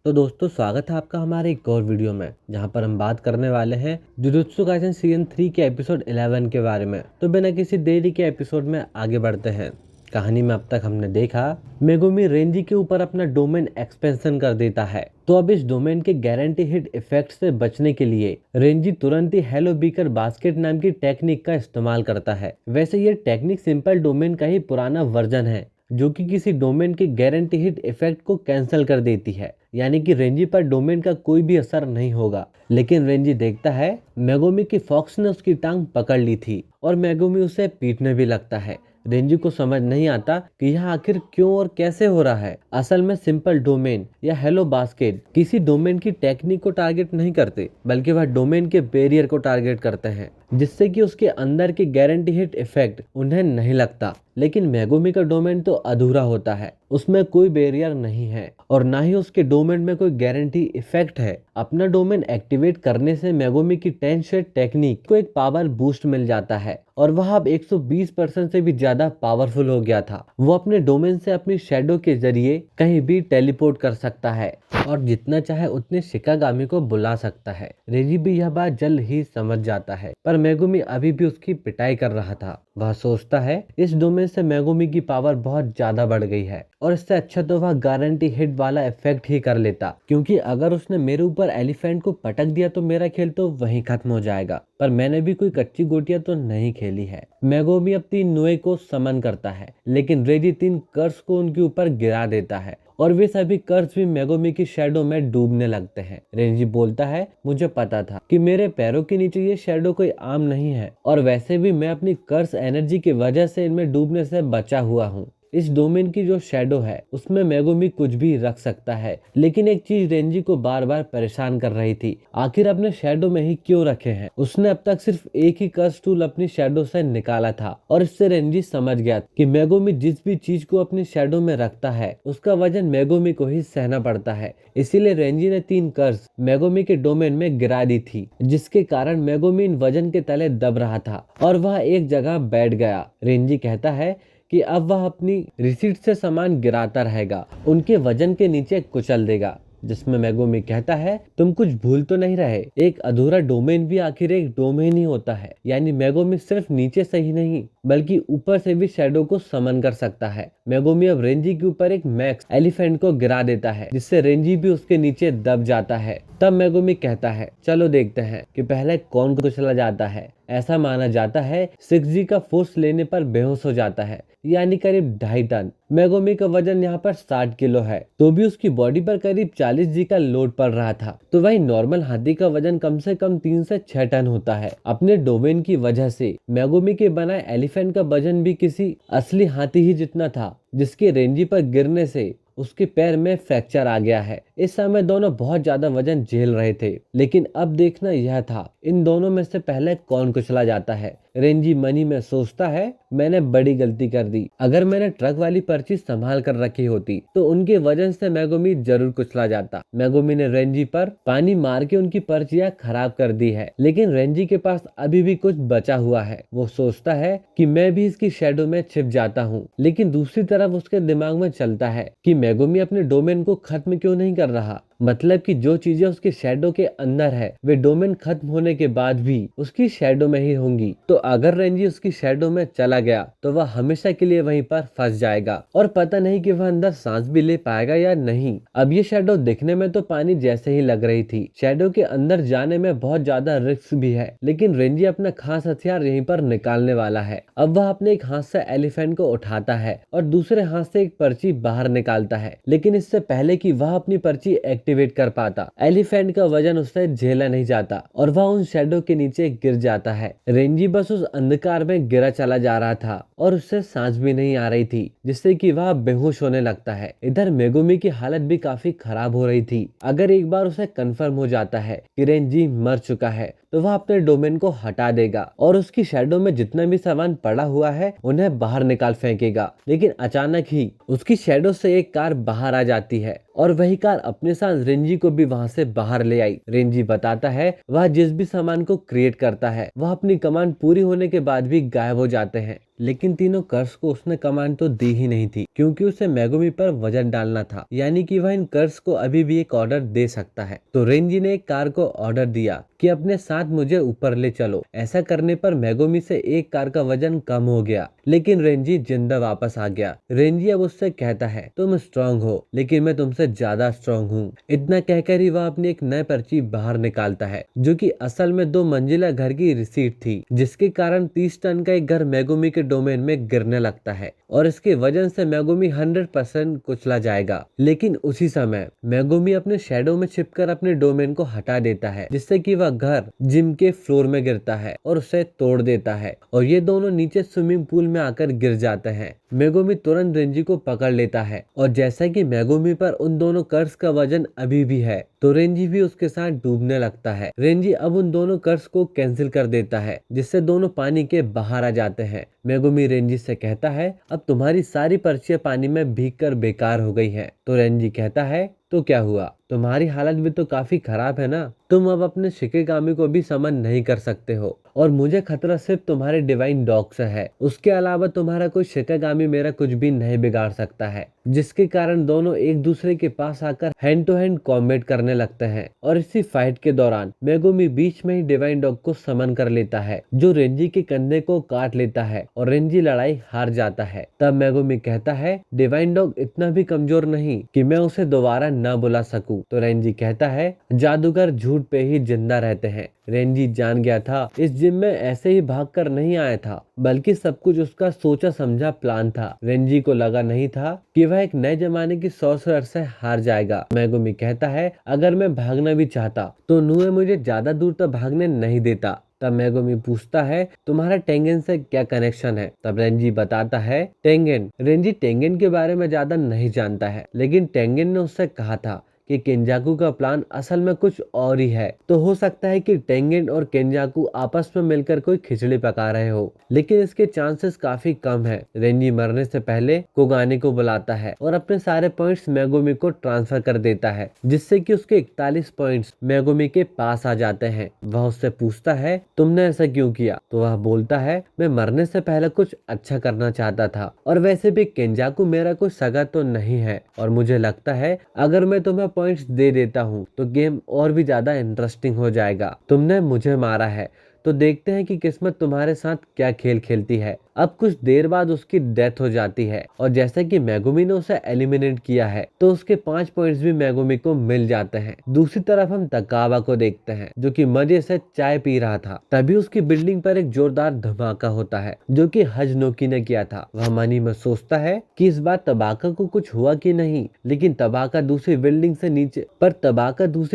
तो दोस्तों स्वागत है आपका हमारे एक और वीडियो में, जहां पर हम बात करने वाले हैं जुजुत्सु काइसेन सीजन 3 के एपिसोड 11 के बारे में। तो बिना किसी देरी के एपिसोड में आगे बढ़ते हैं। कहानी में अब तक हमने देखा मेगुमी रेंजी के ऊपर अपना डोमेन एक्सपेंशन कर देता है। तो अब इस डोमेन के गारंटी हिट इफेक्ट से बचने के लिए रेंजी तुरंत ही हेलो बीकर बास्केट नाम की टेक्निक का इस्तेमाल करता है। वैसे ये टेक्निक सिंपल डोमेन का ही पुराना वर्जन है, जो कि किसी डोमेन के गारंटी हिट इफेक्ट को कैंसिल कर देती है, यानी कि रेंजी पर डोमेन का कोई भी असर नहीं होगा। लेकिन रेंजी देखता है मेगुमी की फॉक्स ने उसकी टांग पकड़ ली थी और मेगुमी उसे पीटने भी लगता है। रेंजी को समझ नहीं आता कि यह आखिर क्यों और कैसे हो रहा है। असल में सिंपल डोमेन या हेलो बास्केट किसी डोमेन की टेक्निक को टारगेट नहीं करते, बल्कि वह डोमेन के बैरियर को टारगेट करते हैं, जिससे कि उसके अंदर की गारंटी हिट इफेक्ट उन्हें नहीं लगता। लेकिन मेगुमी का डोमेन तो अधूरा होता है, उसमें कोई बैरियर नहीं है और ना ही उसके डोमेन में कोई गारंटी इफेक्ट है। अपना डोमेन एक्टिवेट करने से मेगुमी की 10 शेड टेक्निक को एक पावर बूस्ट मिल जाता है और वह अब 120% से भी ज्यादा पावरफुल हो गया था। वो अपने डोमेन से अपनी शैडो के जरिए कहीं भी टेलीपोर्ट कर सकता है और जितना चाहे उतने शिकागामी को बुला सकता है। रेजी भी यह बात जल्द ही समझ जाता है, पर मेगुमी अभी भी उसकी पिटाई कर रहा था। वह सोचता है इस डोमेन से मेगुमी की पावर बहुत ज्यादा बढ़ गई है और इससे अच्छा तो वह गारंटी हिट वाला इफेक्ट ही कर लेता, क्योंकि अगर उसने मेरे ऊपर एलिफेंट को पटक दिया तो मेरा खेल तो वहीं खत्म हो जाएगा। पर मैंने भी कोई कच्ची गोटियां तो नहीं खेली है। मेगुमी अब 3 नुए को समन करता है, लेकिन रेजी 3 कर्स को उनके ऊपर गिरा देता है और वे सभी कर्स भी मेगुमी की शैडो में डूबने लगते हैं। रेंजी बोलता है, मुझे पता था कि मेरे पैरों के नीचे ये शैडो कोई आम नहीं है और वैसे भी मैं अपनी कर्स एनर्जी की वजह से इनमें डूबने से बचा हुआ हूँ। इस डोमेन की जो शैडो है उसमें मेगुमी कुछ भी रख सकता है, लेकिन एक चीज रेंजी को बार बार परेशान कर रही थी, आखिर अपने शैडो में ही क्यों रखे हैं। उसने अब तक सिर्फ एक ही कर्स टूल अपनी शैडो से निकाला था और इससे रेंजी समझ गया कि मेगुमी जिस भी चीज को अपनी शैडो में रखता है उसका वजन मेगुमी को ही सहना पड़ता है। इसीलिए रेंजी ने 3 कर्स मेगुमी के डोमेन में गिरा दी थी, जिसके कारण मेगुमी इन वजन के तले दब रहा था और वह एक जगह बैठ गया। रेंजी कहता है कि अब वह अपनी रिसीट से सामान गिराता रहेगा, उनके वजन के नीचे कुचल देगा। जिसमें मेगुमी कहता है, तुम कुछ भूल तो नहीं रहे, एक अधूरा डोमेन भी आखिर एक डोमेन ही होता है। यानी मेगुमी सिर्फ नीचे से ही नहीं बल्कि ऊपर से भी शैडो को समन कर सकता है। मेगुमी अब रेंजी के ऊपर एक मैक्स एलिफेंट को गिरा देता है, जिससे रेंजी भी उसके नीचे दब जाता है। तब मेगुमी कहता है, चलो देखते हैं कि पहले कौन कुचला जाता है। ऐसा माना जाता है 6G का फोर्स लेने पर बेहोश हो जाता है, यानी करीब 2.5 टन। मेगुमी का वजन यहाँ पर 60 किलो है, तो भी उसकी बॉडी पर करीब 40G का लोड पड़ रहा था। तो वही नॉर्मल हाथी का वजन कम से कम 3 से 6 टन होता है। अपने डोमेन की वजह से मेगुमी के बनाए एलिफेंट का वजन भी किसी असली हाथी ही जितना था, जिसके रेंजी पर गिरने से उसके पैर में फ्रैक्चर आ गया है। इस समय दोनों बहुत ज्यादा वजन झेल रहे थे, लेकिन अब देखना यह था इन दोनों में से पहले कौन कुचला जाता है। रेंजी मनी में सोचता है, मैंने बड़ी गलती कर दी। अगर मैंने ट्रक वाली पर्ची संभाल कर रखी होती तो उनके वजन से मेगुमी जरूर कुचला जाता। मेगुमी ने रेंजी पर पानी मार के उनकी पर्चियां खराब कर दी है, लेकिन रेंजी के पास अभी भी कुछ बचा हुआ है। वो सोचता है कि मैं भी इसकी शैडो में छिप जाता हूँ, लेकिन दूसरी तरफ उसके दिमाग में चलता है कि मेगुमी अपने डोमेन को खत्म क्यों नहीं कर रहा। मतलब कि जो चीजें उसके शैडो के अंदर है वे डोमेन खत्म होने के बाद भी उसकी शैडो में ही होंगी। तो अगर रेंजी उसकी शैडो में चला गया तो वह हमेशा के लिए वहीं पर फंस जाएगा और पता नहीं कि वह अंदर सांस भी ले पाएगा या नहीं। अब ये शैडो दिखने में तो पानी जैसे ही लग रही थी। शैडो के अंदर जाने में बहुत ज्यादा रिस्क भी है, लेकिन रेंजी अपना खास हथियार यहीं पर निकालने वाला है। अब वह अपने एक हाथ से एलिफेंट को उठाता है और दूसरे हाथ से एक पर्ची बाहर निकालता है, लेकिन इससे पहले कि वह अपनी पर्ची एक्टिवेट कर पाता, एलिफेंट का वजन उससे झेला नहीं जाता और वह उन शैडो के नीचे गिर जाता है। रेंजी बस उस अंधकार में गिरा चला जा रहा था और उससे सांस भी नहीं आ रही थी, जिससे कि वह बेहोश होने लगता है। इधर मेगुमी की हालत भी काफी खराब हो रही थी। अगर एक बार उसे कंफर्म हो जाता है कि रेंजी मर चुका है तो वह अपने डोमेन को हटा देगा और उसकी शैडो में जितना भी सामान पड़ा हुआ है उन्हें बाहर निकाल फेंकेगा। लेकिन अचानक ही उसकी शैडो से एक कार बाहर आ जाती है और वही कार अपने साथ रेंजी को भी वहां से बाहर ले आई। रेंजी बताता है वह जिस भी सामान को क्रिएट करता है वह अपनी कमांड पूरी होने के बाद भी गायब हो जाते हैं, लेकिन तीनों कर्ज को उसने कमांड तो दी ही नहीं थी, क्योंकि उसे मेगुमी पर वजन डालना था, यानी कि वह इन कर्ज को अभी भी एक ऑर्डर दे सकता है। तो रेंजी ने एक कार को ऑर्डर दिया कि अपने साथ मुझे ऊपर ले चलो। ऐसा करने पर मेगुमी से एक कार का वजन कम हो गया, लेकिन रेंजी जिंदा वापस आ गया। रेंजी अब उससे कहता है तुम स्ट्रांग हो, लेकिन मैं तुमसे ज्यादा स्ट्रांग हूँ। इतना कहकर ही वह अपनी एक नई पर्ची बाहर निकालता है, जो कि असल में 2 मंजिला घर की रिसीट थी, जिसके कारण 30 टन का एक घर मेगुमी के डोमेन में गिरने लगता है और इसके वजन से मेगुमी 100% कुचला जाएगा। लेकिन उसी समय मेगुमी अपने शैडो में छिपकर अपने डोमेन को हटा देता है, जिससे कि वह घर जिम के फ्लोर में गिरता है और उसे तोड़ देता है और ये दोनों नीचे स्विमिंग पूल में आकर गिर जाते हैं। मेगुमी तुरंत रेंजी को पकड़ लेता है और जैसा कि मेगुमी पर उन दोनों कर्ज का वजन अभी भी है, तो रेंजी भी उसके साथ डूबने लगता है। रेंजी अब उन दोनों कर्ज को कैंसिल कर देता है, जिससे दोनों पानी के बाहर आ जाते हैं। मेगुमी रेंजी से कहता है अब तुम्हारी सारी पर्चियां पानी में भीगकर बेकार हो गई हैं। तो रेंजी कहता है तो क्या हुआ, तुम्हारी हालत भी तो काफी खराब है ना। तुम अब अपने शिकेगामी को भी समन नहीं कर सकते हो और मुझे खतरा सिर्फ तुम्हारे डिवाइन डॉग से है। उसके अलावा तुम्हारा कोई शिकेगामी मेरा कुछ भी नहीं बिगाड़ सकता है। जिसके कारण दोनों एक दूसरे के पास आकर हैंड टू हैंड कॉम्बैट करने लगते हैं और इसी फाइट के दौरान मेगुमी बीच में ही डिवाइन डॉग को समन कर लेता है, जो रेंजी के कंधे को काट लेता है और रेंजी लड़ाई हार जाता है। तब मेगुमी कहता है डिवाइन डॉग इतना भी कमजोर नहीं कि मैं उसे दोबारा न बुला सकूं। तो रेंजी कहता है जादूगर झूठ पे ही जिंदा रहते हैं। रेंजी जान गया था इस जिम में ऐसे ही भागकर नहीं आया था, बल्कि सब कुछ उसका सोचा समझा प्लान था। रेंजी को लगा नहीं था कि वह एक नए जमाने की सॉर्सरर से हार जाएगा। मेगुमी कहता है अगर मैं भागना भी चाहता तो नुए मुझे ज्यादा दूर तक भागने नहीं देता। तब मेगुमी पूछता है तुम्हारा टेंगेन से क्या कनेक्शन है। तब रेंजी बताता है टेंगेन। रेंजी टेंगेन के बारे में ज्यादा नहीं जानता है, लेकिन टेंगेन ने उससे कहा था कि केंजाकू का प्लान असल में कुछ और ही है। तो हो सकता है कि टेंगेन और केंजाकू आपस में मिलकर कोई खिचड़ी पका रहे हो, लेकिन इसके चांसेस काफी कम है। रेंजी मरने से पहले कोगानी को बुलाता है और अपने सारे पॉइंट्स मेगुमी को ट्रांसफर कर देता है, जिससे कि उसके 41 पॉइंट्स मेगुमी के पास आ जाते हैं। वह उससे पूछता है तुमने ऐसा क्यों किया। तो वह बोलता है मैं मरने से पहले कुछ अच्छा करना चाहता था और वैसे भी केंजाकू मेरा कोई सगा तो नहीं है और मुझे लगता है अगर मैं तुम्हें पॉइंट्स दे देता हूँ तो गेम और भी ज्यादा इंटरेस्टिंग हो जाएगा। तुमने मुझे मारा है तो देखते हैं कि किस्मत तुम्हारे साथ क्या खेल खेलती है। अब कुछ देर बाद उसकी डेथ हो जाती है और जैसा कि मेगुमी ने उसे एलिमिनेट किया है तो उसके 5 पॉइंट्स भी मेगुमी को मिल जाते हैं। दूसरी तरफ हम तकावा को देखते हैं, जो कि मजे से चाय पी रहा था। तभी उसकी बिल्डिंग पर एक जोरदार धमाका होता है, जो कि हजनोकी ने किया था। वह मनी में सोचता है कि इस बार तबाका को कुछ हुआ कि नहीं, लेकिन तबाका दूसरी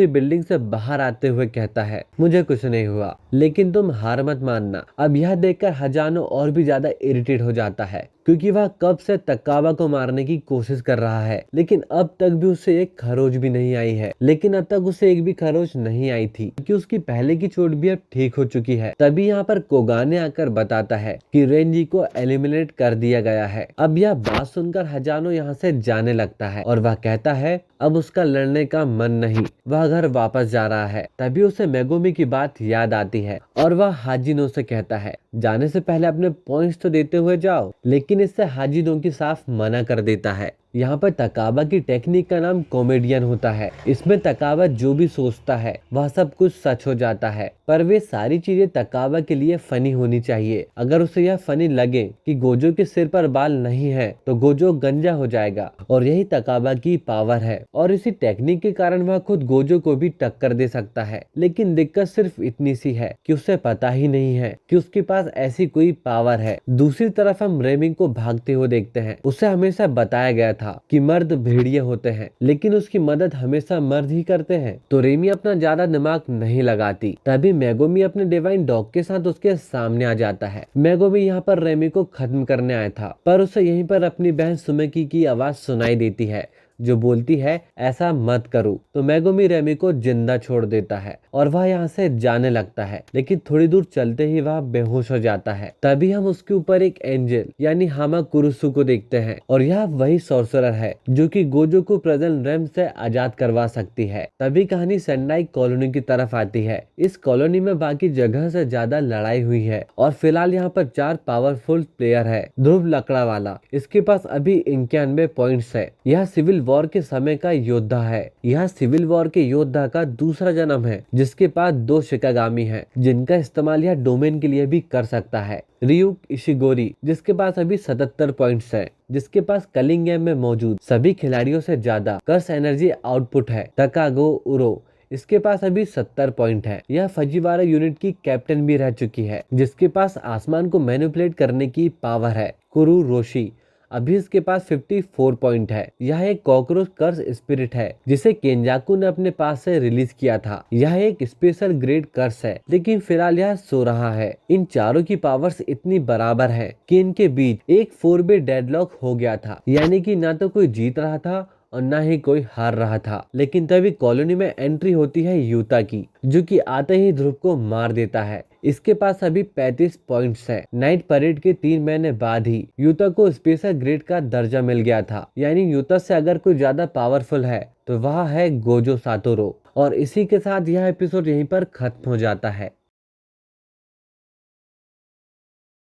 बिल्डिंग से बाहर आते हुए कहता है मुझे कुछ नहीं हुआ, लेकिन तुम हार मत मानना। अब यह देखकर हजानो और भी ज्यादा इरिटेट हो जाता है, क्योंकि वह कब से तकावा को मारने की कोशिश कर रहा है, लेकिन अब तक भी उसे एक खरोच भी नहीं आई है। लेकिन अब तक उसे एक भी खरोच नहीं आई थी, क्योंकि उसकी पहले की चोट भी अब ठीक हो चुकी है। तभी यहाँ पर कोगाने आकर बताता है कि रेंजी को एलिमिनेट कर दिया गया है। अब यह बात सुनकर हजानो यहाँ से जाने लगता है और वह कहता है अब उसका लड़ने का मन नहीं, वह घर वापस जा रहा है। तभी उसे मेगुमी की बात याद आती है और वह हाजिनो से कहता है जाने से पहले अपने पॉइंट्स तो देते हुए जाओ, लेकिन इससे हाजिनो की साफ मना कर देता है। यहाँ पर तकाबा की टेक्निक का नाम कॉमेडियन होता है। इसमें तकाबा जो भी सोचता है वह सब कुछ सच हो जाता है, पर वे सारी चीजें तकाबा के लिए फनी होनी चाहिए। अगर उसे यह फनी लगे कि गोजो के सिर पर बाल नहीं है तो गोजो गंजा हो जाएगा, और यही तकाबा की पावर है। और इसी टेक्निक के कारण वह खुद गोजो को भी टक्कर दे सकता है। लेकिन दिक्कत सिर्फ इतनी सी है कि उसे पता ही नहीं है कि उसके पास ऐसी कोई पावर है। दूसरी तरफ हम रेमिंग को भागते हुए देखते हैं। उसे हमेशा बताया गया था कि मर्द भेड़िए होते हैं, लेकिन उसकी मदद हमेशा मर्द ही करते हैं। तो रेमी अपना ज्यादा दिमाग नहीं लगाती। तभी मेगुमी अपने डिवाइन डॉग के साथ उसके सामने आ जाता है। मेगुमी यहाँ पर रेमी को खत्म करने आया था, पर उसे यहीं पर अपनी बहन सुमेकी की आवाज सुनाई देती है, जो बोलती है ऐसा मत करो, तो मेगुमी रेमी को जिंदा छोड़ देता है और वह यहाँ से जाने लगता है। लेकिन थोड़ी दूर चलते ही वह बेहोश हो जाता है। तभी हम उसके ऊपर एक एंजल यानी हामा कुरुसु को देखते हैं और यह वही सॉर्सरर है जो कि गोजो को प्रेजेंट रेम से आजाद करवा सकती है। तभी कहानी सेंडाई कॉलोनी की तरफ आती है। इस कॉलोनी में बाकी जगह से ज्यादा लड़ाई हुई है और फिलहाल यहाँ पर 4 पावरफुल प्लेयर है। ध्रुव लकड़ा वाला, इसके पास अभी 91 पॉइंट्स है। यह सिविल वॉर के समय का योद्धा है। यह सिविल वॉर के योद्धा का दूसरा जन्म है जिसके पास 2 शिकागामी है जिनका इस्तेमाल यह डोमेन के लिए भी कर सकता है। रियुक इशिगोरी, जिसके पास अभी 77 पॉइंट्स है, जिसके पास कलिंग गेम में मौजूद सभी खिलाड़ियों से ज्यादा कर्स एनर्जी आउटपुट है। तकागो उरो, इसके पास अभी 70 पॉइंट है। यह फजीवारा यूनिट की कैप्टन भी रह चुकी है जिसके पास आसमान को मैनिपुलेट करने की पावर है। कुरु रोशी, अभी इसके पास 54 पॉइंट है। यह एक कॉकरोच कर्स स्पिरिट है जिसे केंजाकू ने अपने पास से रिलीज किया था। यह एक स्पेशल ग्रेड कर्स है लेकिन फिलहाल यह सो रहा है। इन चारों की पावर्स इतनी बराबर है कि इनके बीच एक 4-वे डेडलॉक हो गया था, यानी कि ना तो कोई जीत रहा था और ना ही कोई हार रहा था। लेकिन तभी कॉलोनी में एंट्री होती है यूता की, जो कि आते ही ध्रुव को मार देता है। इसके पास अभी 35 पॉइंट्स है। नाइट परेड के 3 महीने बाद ही यूता को स्पेशल ग्रेड का दर्जा मिल गया था, यानी यूता से अगर कोई ज्यादा पावरफुल है तो वह है गोजो सातोरो। और इसी के साथ यह एपिसोड यहीं पर खत्म हो जाता है।